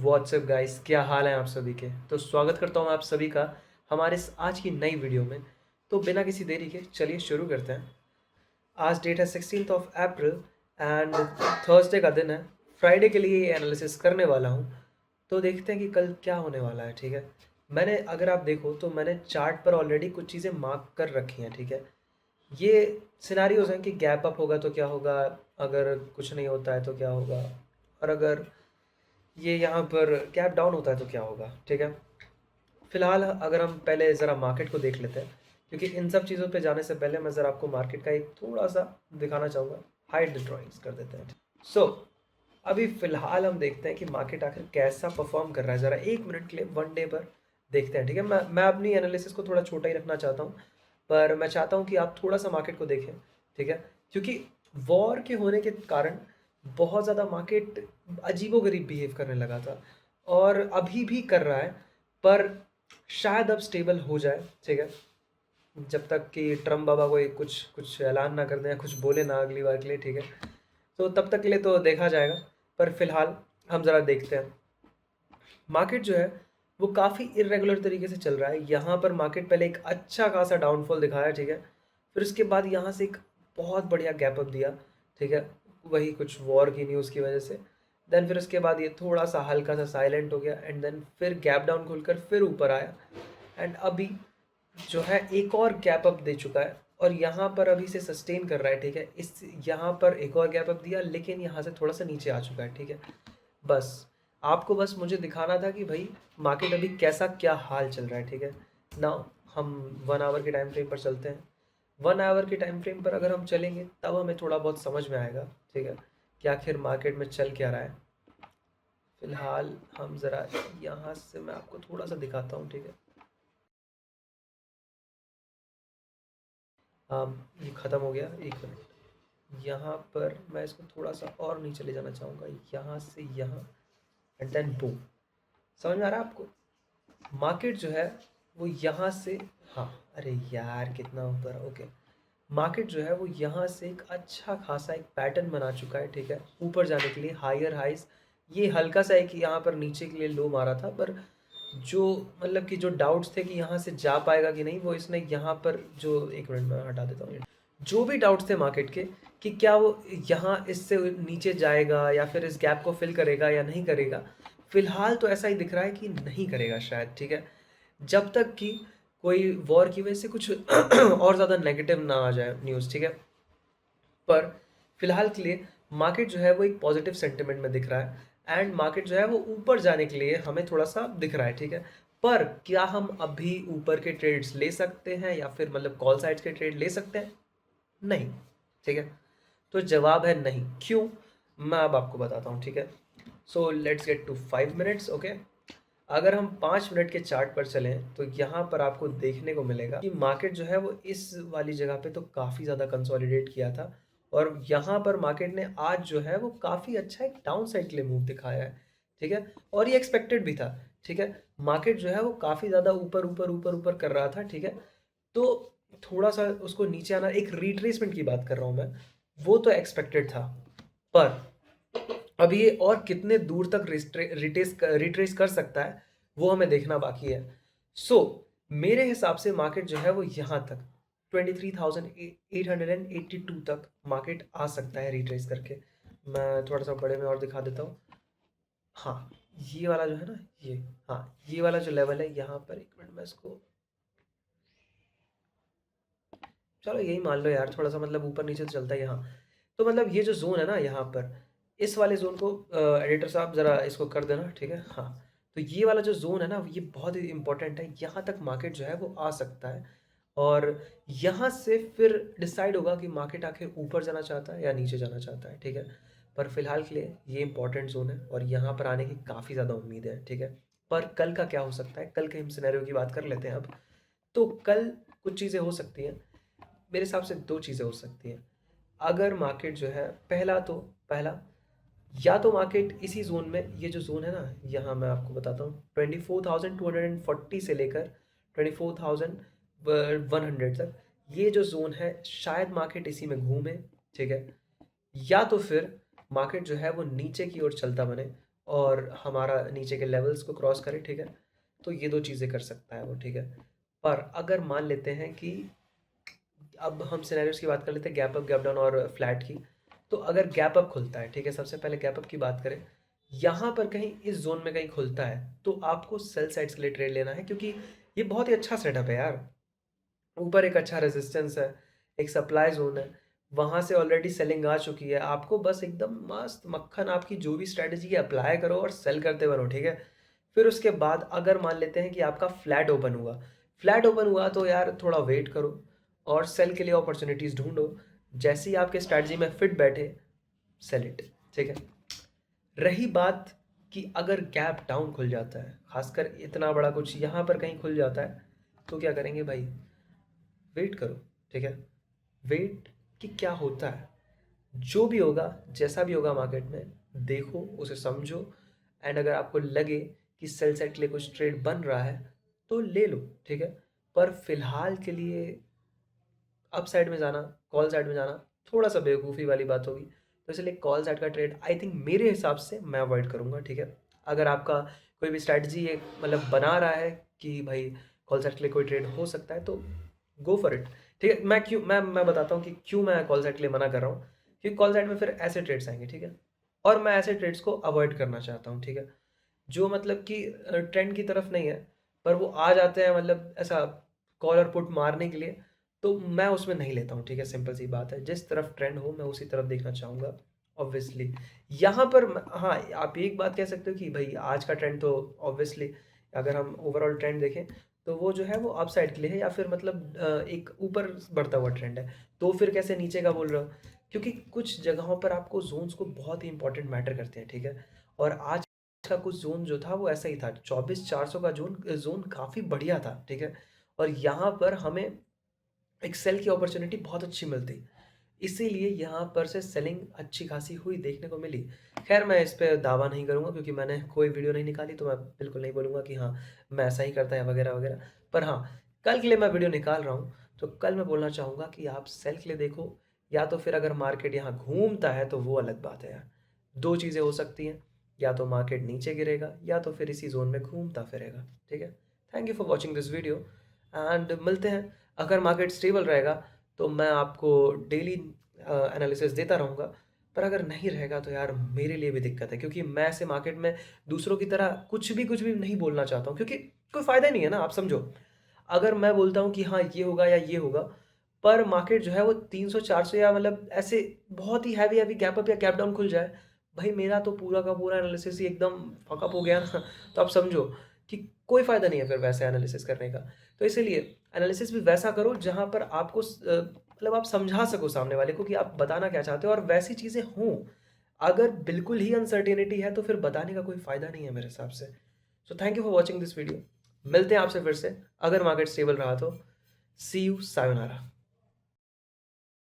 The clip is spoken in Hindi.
व्हाट्सएप गाइस, क्या हाल है आप सभी के। तो स्वागत करता हूँ आप सभी का हमारे इस आज की नई वीडियो में। तो बिना किसी देरी के चलिए शुरू करते हैं। आज डेट है 16 अप्रैल एंड थर्सडे का दिन है। फ्राइडे के लिए ये एनालिसिस करने वाला हूँ। तो देखते हैं कि कल क्या होने वाला है। ठीक है, मैंने अगर आप देखो तो मैंने चार्ट पर ऑलरेडी कुछ चीज़ें मार्क कर रखी हैं। ठीक है, ये सिनारियोज हैं कि गैप अप होगा तो क्या होगा, अगर कुछ नहीं होता है तो क्या होगा, और अगर ये यहाँ पर गैप डाउन होता है तो क्या होगा। ठीक है, फिलहाल अगर हम पहले ज़रा मार्केट को देख लेते हैं, क्योंकि इन सब चीज़ों पे जाने से पहले मैं ज़रा आपको मार्केट का एक थोड़ा सा दिखाना चाहूँगा। हाइड द ड्राइंग्स कर देते हैं। सो अभी फ़िलहाल हम देखते हैं कि मार्केट आखिर कैसा परफॉर्म कर रहा है। ज़रा 1 मिनट के लिए वन डे पर देखते हैं। ठीक है, मैं अपनी एनालिसिस को थोड़ा छोटा ही रखना चाहता हूँ, पर मैं चाहता हूँ कि आप थोड़ा सा मार्केट को देखें। ठीक है, क्योंकि वॉर के होने के कारण बहुत ज़्यादा मार्केट अजीबोगरीब बिहेव करने लगा था, और अभी भी कर रहा है, पर शायद अब स्टेबल हो जाए। ठीक है, जब तक कि ट्रम्प बाबा कोई कुछ कुछ ऐलान ना कर दें या कुछ बोले ना अगली बार के लिए। ठीक है, तो तब तक के लिए तो देखा जाएगा। पर फिलहाल हम ज़रा देखते हैं। मार्केट जो है वो काफ़ी इर्रेगुलर तरीके से चल रहा है। यहाँ पर मार्केट पहले एक अच्छा खासा डाउनफॉल दिखाया। ठीक है, फिर उसके बाद यहाँ से एक बहुत बढ़िया गैप अप दिया। ठीक है, वही कुछ वॉर की न्यूज़ की वजह से। देन फिर उसके बाद ये थोड़ा सा हल्का सा साइलेंट हो गया, एंड देन फिर गैप डाउन खुलकर फिर ऊपर आया, एंड अभी जो है एक और गैप अप दे चुका है, और यहाँ पर अभी से सस्टेन कर रहा है। ठीक है, इस यहाँ पर एक और गैप अप दिया, लेकिन यहाँ से थोड़ा सा नीचे आ चुका है। ठीक है, बस आपको बस मुझे दिखाना था कि भाई मार्केट अभी कैसा क्या हाल चल रहा है। ठीक है, नाउ हम 1 आवर के टाइम फ्रेम पर चलते हैं। 1 आवर के टाइम फ्रेम पर अगर हम चलेंगे तब हमें थोड़ा बहुत समझ में आएगा। ठीक है, कि आखिर मार्केट में चल क्या रहा है। फिलहाल हम ज़रा यहाँ से मैं आपको थोड़ा सा दिखाता हूँ। ठीक है, ये ख़त्म हो गया। 1 मिनट, यहाँ पर मैं इसको थोड़ा सा और नीचे ले जाना चाहूँगा, यहाँ से यहाँ, एंड देन बूम। समझ में आ रहा है आपको? मार्केट जो है वो यहाँ से, हाँ, अरे यार कितना ऊपर। ओके, मार्केट जो है वो यहाँ से एक अच्छा खासा एक पैटर्न बना चुका है। ठीक है, ऊपर जाने के लिए हायर हाइज, ये हल्का सा एक यहाँ पर नीचे के लिए लो मारा था, पर जो मतलब कि जो डाउट्स थे कि यहाँ से जा पाएगा कि नहीं, वो इसने यहाँ पर जो, 1 मिनट में हटा देता हूँ, जो भी डाउट्स थे मार्केट के कि क्या वो यहाँ इससे नीचे जाएगा या फिर इस गैप को फिल करेगा या नहीं करेगा, फिलहाल तो ऐसा ही दिख रहा है कि नहीं करेगा शायद। ठीक है, जब तक कि कोई वॉर की वजह से कुछ और ज़्यादा नेगेटिव ना आ जाए न्यूज़। ठीक है, पर फिलहाल के लिए मार्केट जो है वो एक पॉजिटिव सेंटिमेंट में दिख रहा है, एंड मार्केट जो है वो ऊपर जाने के लिए हमें थोड़ा सा दिख रहा है। ठीक है, पर क्या हम अभी ऊपर के ट्रेड्स ले सकते हैं या फिर मतलब कॉल साइड्स के ट्रेड ले सकते हैं? नहीं। ठीक है, तो जवाब है नहीं। क्यों? मैं अब आपको बताता हूँ। ठीक है, so let's get to 5 minutes. Okay, अगर हम 5 मिनट के चार्ट पर चलें तो यहाँ पर आपको देखने को मिलेगा कि मार्केट जो है वो इस वाली जगह पे तो काफ़ी ज़्यादा कंसोलिडेट किया था, और यहाँ पर मार्केट ने आज जो है वो काफ़ी अच्छा एक डाउन साइड के लिए मूव दिखाया है। ठीक है, और ये एक्सपेक्टेड भी था। ठीक है, मार्केट जो है वो काफ़ी ज़्यादा ऊपर ऊपर ऊपर ऊपर कर रहा था। ठीक है, तो थोड़ा सा उसको नीचे आना, एक रिट्रेसमेंट की बात कर रहा हूँ मैं, वो तो एक्सपेक्टेड था। पर अब ये और कितने दूर तक रिट्रेस कर सकता है वो हमें देखना बाकी है। सो मेरे हिसाब से मार्केट जो है वो यहाँ तक 23,882 तक मार्केट आ सकता है रिट्रेस करके। मैं थोड़ा सा बड़े में और दिखा देता हूँ। हाँ, ये वाला जो है ना, ये, हाँ, ये वाला जो लेवल है यहाँ पर, 1 मिनट में इसको, चलो यही मान लो यार, थोड़ा सा मतलब ऊपर नीचे तो चलता है यहाँ। तो मतलब ये जो जोन है ना यहाँ पर, इस वाले जोन को एडिटर साहब ज़रा इसको कर देना। ठीक है, हाँ, तो ये वाला जो जोन है ना ये बहुत ही इंपॉर्टेंट है। यहाँ तक मार्केट जो है वो आ सकता है, और यहाँ से फिर डिसाइड होगा कि मार्केट आखिर ऊपर जाना चाहता है या नीचे जाना चाहता है। ठीक है, पर फिलहाल के लिए ये इंपॉर्टेंट जोन है और यहाँ पर आने की काफ़ी ज़्यादा उम्मीद है। ठीक है, पर कल का क्या हो सकता है, कल के हम सिनेरियो की बात कर लेते हैं अब। तो कल कुछ चीज़ें हो सकती हैं। मेरे हिसाब से दो चीज़ें हो सकती हैं। अगर मार्केट जो है, पहला, या तो मार्केट इसी जोन में, ये जो जोन है ना, यहाँ मैं आपको बताता हूँ, 24,240 से लेकर 24,100 तक, ये जो जोन है शायद मार्केट इसी में घूमे। ठीक है, या तो फिर मार्केट जो है वो नीचे की ओर चलता बने, और हमारा नीचे के लेवल्स को क्रॉस करे, ठीक है, तो ये 2 चीज़ें कर सकता है वो, ठीक है। पर अगर मान लेते हैं कि अब हम सिनेरियोस की बात कर लेते हैं, गैप अप, गैप डाउन और फ्लैट की। तो अगर गैप अप खुलता है, ठीक है, सबसे पहले गैप अप की बात करें, यहाँ पर कहीं इस जोन में कहीं खुलता है तो आपको सेल साइड्स के लिए ट्रेड लेना है, क्योंकि ये बहुत ही अच्छा सेटअप है यार। ऊपर एक अच्छा रेजिस्टेंस है, एक सप्लाई जोन है, वहाँ से ऑलरेडी सेलिंग आ चुकी है। आपको बस एकदम मस्त मक्खन आपकी जो भी स्ट्रैटेजी है अप्लाई करो और सेल करते बनो, ठीक है। फिर उसके बाद अगर मान लेते हैं कि आपका फ्लैट ओपन हुआ, फ्लैट ओपन हुआ तो यार थोड़ा वेट करो और सेल के लिए अपॉर्चुनिटीज़ ढूंढो। जैसे ही आपके स्ट्रैटेजी में फिट बैठे, सेल इट, ठीक है। रही बात कि अगर गैप डाउन खुल जाता है, खासकर इतना बड़ा कुछ यहाँ पर कहीं खुल जाता है, तो क्या करेंगे भाई? वेट करो, ठीक है। वेट कि क्या होता है, जो भी होगा, जैसा भी होगा मार्केट में, देखो उसे समझो। एंड अगर आपको लगे कि सेल साइड के लिए कुछ ट्रेड बन रहा है तो ले लो, ठीक है। पर फिलहाल के लिए अप साइड में जाना, कॉल साइड में जाना थोड़ा सा बेवकूफ़ी वाली बात होगी। तो इसलिए कॉल साइड का ट्रेड आई थिंक मेरे हिसाब से मैं अवॉइड करूँगा, ठीक है। अगर आपका कोई भी स्ट्रैटेजी एक मतलब बना रहा है कि भाई कॉल साइड के लिए कोई ट्रेड हो सकता है, तो गो फॉर इट, ठीक है। मैं बताता हूँ कि क्यों मैं कॉल साइड के लिए मना कर रहा हूँ। क्योंकि कॉल साइड में फिर ऐसे ट्रेड्स आएंगे, ठीक है, और मैं ऐसे ट्रेड्स को अवॉइड करना चाहता हूँ, ठीक है। जो मतलब कि ट्रेंड की तरफ नहीं है, पर वो आ जाते हैं मतलब ऐसा कॉल और पुट मारने के लिए, तो मैं उसमें नहीं लेता हूँ, ठीक है। सिंपल सी बात है, जिस तरफ ट्रेंड हो मैं उसी तरफ देखना चाहूँगा ऑब्वियसली। यहाँ पर हाँ, आप एक बात कह सकते हो कि भाई आज का ट्रेंड तो ऑब्वियसली अगर हम ओवरऑल ट्रेंड देखें तो वो जो है वो अप साइड के लिए है, या फिर मतलब एक ऊपर बढ़ता हुआ ट्रेंड है। तो फिर कैसे नीचे का बोल रहे हो? क्योंकि कुछ जगहों पर आपको जोन्स को बहुत ही इंपॉर्टेंट मैटर करते हैं, ठीक है। और आज का कुछ जोन जो था वो ऐसा ही था, 24,400 का जोन काफ़ी बढ़िया था, ठीक है। और यहाँ पर हमें एक सेल की अपॉर्चुनिटी बहुत अच्छी मिलती, इसीलिए यहाँ पर से सेलिंग अच्छी खासी हुई देखने को मिली। खैर मैं इस पे दावा नहीं करूँगा क्योंकि मैंने कोई वीडियो नहीं निकाली, तो मैं बिल्कुल नहीं बोलूँगा कि हाँ मैं ऐसा ही करता है वगैरह वगैरह। पर हाँ, कल के लिए मैं वीडियो निकाल रहा हूँ, तो कल मैं बोलना चाहूँगा कि आप सेल के लिए देखो, या तो फिर अगर मार्केट यहाँ घूमता है तो वो अलग बात है यार। दो चीज़ें हो सकती हैं, या तो मार्केट नीचे गिरेगा या तो फिर इसी जोन में घूमता फिरेगा, ठीक है। Thank you for watching this video and मिलते हैं। अगर मार्केट स्टेबल रहेगा तो मैं आपको डेली एनालिसिस देता रहूँगा, पर अगर नहीं रहेगा तो यार मेरे लिए भी दिक्कत है, क्योंकि मैं ऐसे मार्केट में दूसरों की तरह कुछ भी नहीं बोलना चाहता हूँ, क्योंकि कोई फ़ायदा नहीं है ना। आप समझो, अगर मैं बोलता हूँ कि हाँ ये होगा या ये होगा, पर मार्केट जो है वो 300-400 या मतलब ऐसे बहुत ही हैवी हैवी गैप अप या गैप डाउन खुल जाए, भाई मेरा तो पूरा का पूरा एनालिसिस ही एकदम फकअप हो गया ना। तो आप समझो कि कोई फ़ायदा नहीं है फिर वैसे एनालिसिस करने का। तो इसीलिए एनालिसिस भी वैसा करो जहाँ पर आपको मतलब आप समझा सको सामने वाले को कि आप बताना क्या चाहते हो और वैसी चीज़ें हों। अगर बिल्कुल ही अनसर्टेनिटी है तो फिर बताने का कोई फ़ायदा नहीं है मेरे हिसाब से। So thank you for watching this video. मिलते हैं आपसे फिर से, अगर मार्केट स्टेबल रहा तो। सी यू, सायोनारा।